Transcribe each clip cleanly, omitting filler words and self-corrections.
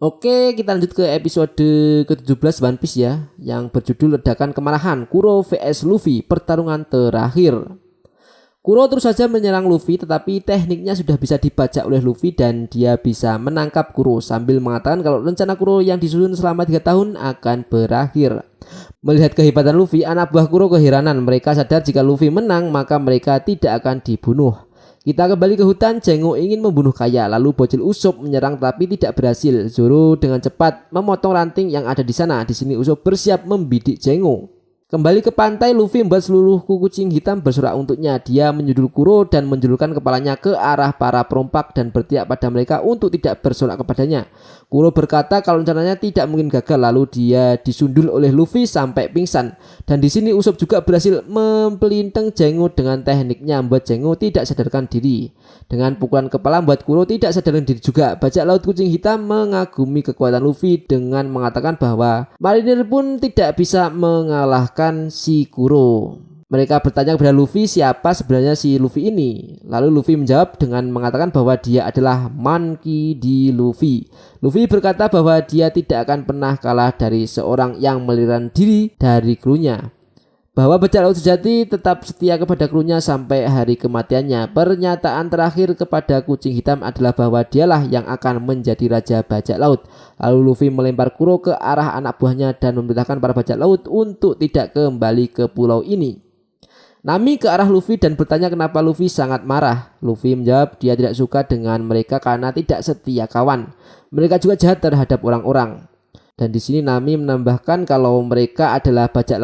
Oke, kita lanjut ke episode ke-17 One Piece ya, yang berjudul Ledakan Kemarahan Kuro vs Luffy, pertarungan terakhir. Kuro terus saja menyerang Luffy, tetapi tekniknya sudah bisa dibaca oleh Luffy dan dia bisa menangkap Kuro sambil mengatakan kalau rencana Kuro yang disusun selama 3 tahun akan berakhir. Melihat kehebatan Luffy, anak buah Kuro keheranan. Mereka sadar jika Luffy menang maka mereka tidak akan dibunuh. Kita kembali ke hutan. Zengo ingin membunuh Kaya, lalu bocil Usopp menyerang tapi tidak berhasil. Zoro dengan cepat memotong ranting yang ada di sana. Di sini Usopp bersiap membidik Zengo. Kembali ke pantai, Luffy membuat seluruh kucing hitam bersorak untuknya. Dia menyundul Kuro dan menjulurkan kepalanya ke arah para perompak dan berteriak pada mereka untuk tidak bersorak kepadanya. Kuro berkata kalau rencananya tidak mungkin gagal, lalu dia disundul oleh Luffy sampai pingsan. Dan di sini Usopp juga berhasil mempelinteng Zengo dengan tekniknya membuat Zengo tidak sadarkan diri. Dengan pukulan kepala membuat Kuro tidak sadarkan diri juga. Bajak laut kucing hitam mengagumi kekuatan Luffy dengan mengatakan bahwa marinir pun tidak bisa mengalahkan si Kuro. Mereka bertanya kepada Luffy siapa sebenarnya si Luffy ini. Lalu Luffy menjawab dengan mengatakan bahwa dia adalah Monkey D. Luffy. Luffy berkata bahwa dia tidak akan pernah kalah dari seorang yang melarikan diri dari krunya. Bahwa bajak laut sejati tetap setia kepada krunya sampai hari kematiannya. Pernyataan terakhir kepada kucing hitam adalah bahwa dialah yang akan menjadi raja bajak laut. Lalu Luffy melempar Kuro ke arah anak buahnya dan memerintahkan para bajak laut untuk tidak kembali ke pulau ini. Nami ke arah Luffy dan bertanya kenapa Luffy sangat marah. Luffy menjawab dia tidak suka dengan mereka karena tidak setia kawan. Mereka juga jahat terhadap orang-orang. Dan di sini Nami menambahkan kalau mereka adalah bajak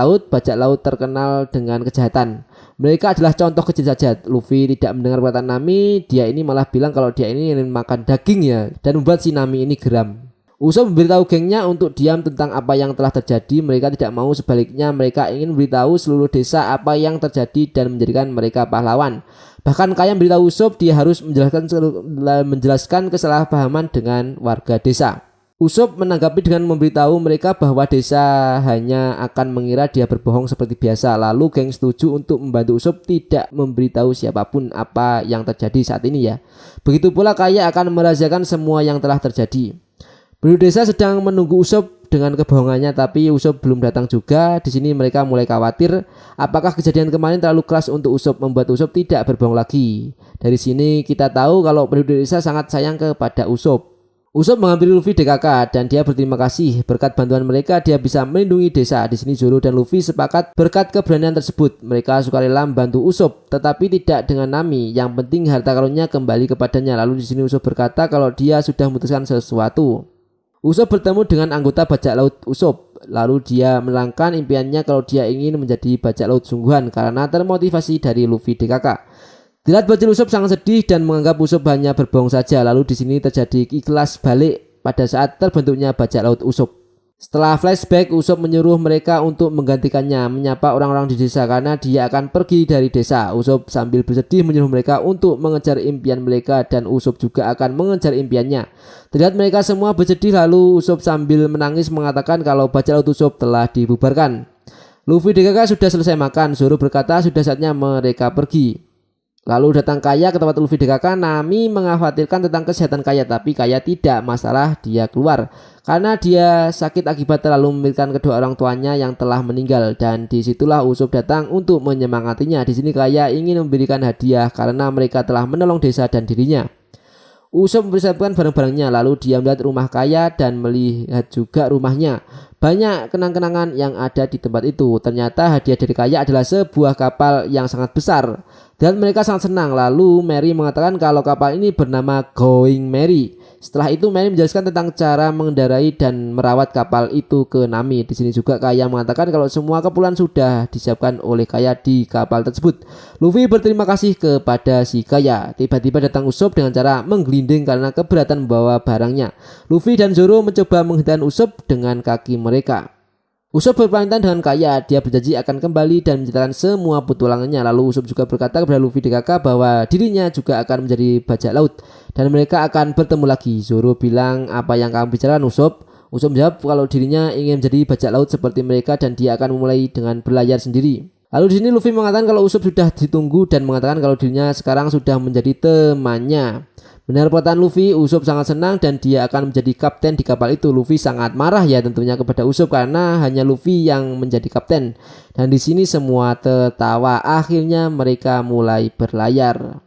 laut terkenal dengan kejahatan. Mereka adalah contoh kecil saja. Luffy tidak mendengar perkataan Nami, dia ini malah bilang kalau dia ini ingin makan daging ya, dan membuat si Nami ini geram. Usopp memberitahu gengnya untuk diam tentang apa yang telah terjadi. Mereka tidak mau, sebaliknya mereka ingin memberitahu seluruh desa apa yang terjadi dan menjadikan mereka pahlawan. Bahkan Kaya memberitahu Usopp dia harus menjelaskan kesalahpahaman dengan warga desa. Usopp menanggapi dengan memberitahu mereka bahwa desa hanya akan mengira dia berbohong seperti biasa. Lalu geng setuju untuk membantu Usopp tidak memberitahu siapapun apa yang terjadi saat ini ya. Begitu pula Kaya akan merahasiakan semua yang telah terjadi. Penduduk desa sedang menunggu Usopp dengan kebohongannya, tapi Usopp belum datang juga. Di sini mereka mulai khawatir apakah kejadian kemarin terlalu keras untuk Usopp membuat Usopp tidak berbohong lagi. Dari sini kita tahu kalau penduduk desa sangat sayang kepada Usopp. Usopp menghampiri Luffy DKK dan dia berterima kasih. Berkat bantuan mereka dia bisa melindungi desa. Di sini Zoro dan Luffy sepakat berkat keberanian tersebut. Mereka sukarela membantu Usopp, tetapi tidak dengan Nami. Yang penting harta karunnya kembali kepadanya. Lalu di sini Usopp berkata kalau dia sudah memutuskan sesuatu. Usopp bertemu dengan anggota bajak laut Usopp. Lalu dia menerangkan impiannya kalau dia ingin menjadi bajak laut sungguhan karena termotivasi dari Luffy DKK. Dilihat bocil Usopp sangat sedih dan menganggap Usopp hanya berbohong saja. Lalu di sini terjadi ikhlas balik pada saat terbentuknya bajak laut Usopp. Setelah flashback, Usopp menyuruh mereka untuk menggantikannya, menyapa orang-orang di desa karena dia akan pergi dari desa. Usopp sambil bersedih menyuruh mereka untuk mengejar impian mereka dan Usopp juga akan mengejar impiannya. Terlihat mereka semua bersedih, lalu Usopp sambil menangis mengatakan kalau bajak laut Usopp telah dibubarkan. Luffy DKK sudah selesai makan. Zoro berkata sudah saatnya mereka pergi. Lalu datang Kaya ke tempat Luffy DKK. Nami mengkhawatirkan tentang kesehatan Kaya, tapi Kaya tidak masalah, dia keluar karena dia sakit akibat terlalu memikirkan kedua orang tuanya yang telah meninggal. Dan disitulah Usopp datang untuk menyemangatinya. Di sini Kaya ingin memberikan hadiah karena mereka telah menolong desa dan dirinya. Usopp mempersiapkan barang-barangnya, lalu dia melihat rumah Kaya dan melihat juga rumahnya. Banyak kenang-kenangan yang ada di tempat itu. Ternyata hadiah dari Kaya adalah sebuah kapal yang sangat besar. Dan mereka sangat senang. Lalu Mary mengatakan kalau kapal ini bernama Going Merry. Setelah itu Mary menjelaskan tentang cara mengendarai dan merawat kapal itu ke Nami. Di sini juga Kaya mengatakan kalau semua keperluan sudah disiapkan oleh Kaya di kapal tersebut. Luffy berterima kasih kepada si Kaya. Tiba-tiba datang Usopp dengan cara menggelinding karena keberatan membawa barangnya. Luffy dan Zoro mencoba menghentikan Usopp dengan kaki mereka. Usopp berpamitan dengan Kaya, dia berjanji akan kembali dan menceritakan semua petualangannya. Lalu Usopp juga berkata kepada Luffy DKK bahwa dirinya juga akan menjadi bajak laut dan mereka akan bertemu lagi. Zoro bilang apa yang kamu bicarakan Usopp? Usopp menjawab kalau dirinya ingin menjadi bajak laut seperti mereka dan dia akan memulai dengan berlayar sendiri. Lalu di sini Luffy mengatakan kalau Usopp sudah ditunggu dan mengatakan kalau dirinya sekarang sudah menjadi temannya. Mendengar perkataan Luffy, Usopp sangat senang dan dia akan menjadi kapten di kapal itu. Luffy sangat marah ya tentunya kepada Usopp karena hanya Luffy yang menjadi kapten. Dan di sini semua tertawa. Akhirnya mereka mulai berlayar.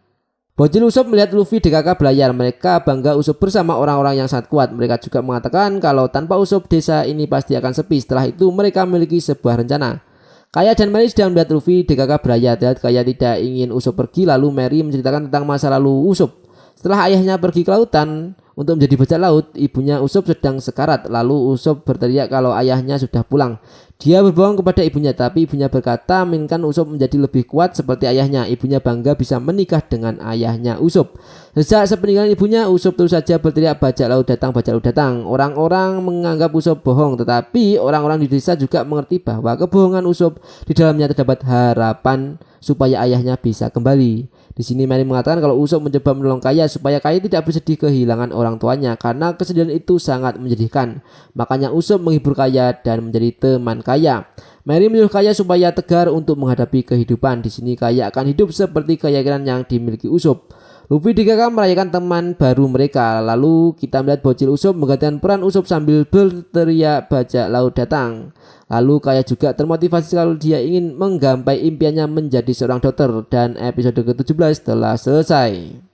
Bocil Usopp melihat Luffy DKK berlayar. Mereka bangga Usopp bersama orang-orang yang sangat kuat. Mereka juga mengatakan kalau tanpa Usopp desa ini pasti akan sepi. Setelah itu mereka memiliki sebuah rencana. Kaya dan Mary sedang melihat Luffy DKK berlayar. Kaya tidak ingin Usopp pergi, lalu Mary menceritakan tentang masa lalu Usopp. Setelah ayahnya pergi ke lautan untuk menjadi bajak laut, ibunya Usopp sedang sekarat. Lalu Usopp berteriak kalau ayahnya sudah pulang. Dia berbohong kepada ibunya, tapi ibunya berkata menginginkan Usopp menjadi lebih kuat seperti ayahnya. Ibunya bangga bisa menikah dengan ayahnya Usopp. Sejak sepeninggalan ibunya, Usopp terus saja berteriak bajak laut datang, bajak laut datang. Orang-orang menganggap Usopp bohong, tetapi orang-orang di desa juga mengerti bahwa kebohongan Usopp di dalamnya terdapat harapan supaya ayahnya bisa kembali. Di sini Mary mengatakan kalau Usopp mencoba menolong Kaya supaya Kaya tidak bersedih kehilangan orang tuanya karena kesedihan itu sangat menyedihkan. Makanya Usopp menghibur Kaya dan menjadi teman Kaya. Mary menyuruh Kaya supaya tegar untuk menghadapi kehidupan. Di sini Kaya akan hidup seperti keyakinan yang dimiliki Usopp. Luffy DKK merayakan teman baru mereka. Lalu kita melihat bocil Usopp menggantikan peran Usopp sambil berteriak bajak laut datang. Lalu Kaya juga termotivasi kalau dia ingin menggapai impiannya menjadi seorang dokter. Dan episode ke-17 telah selesai.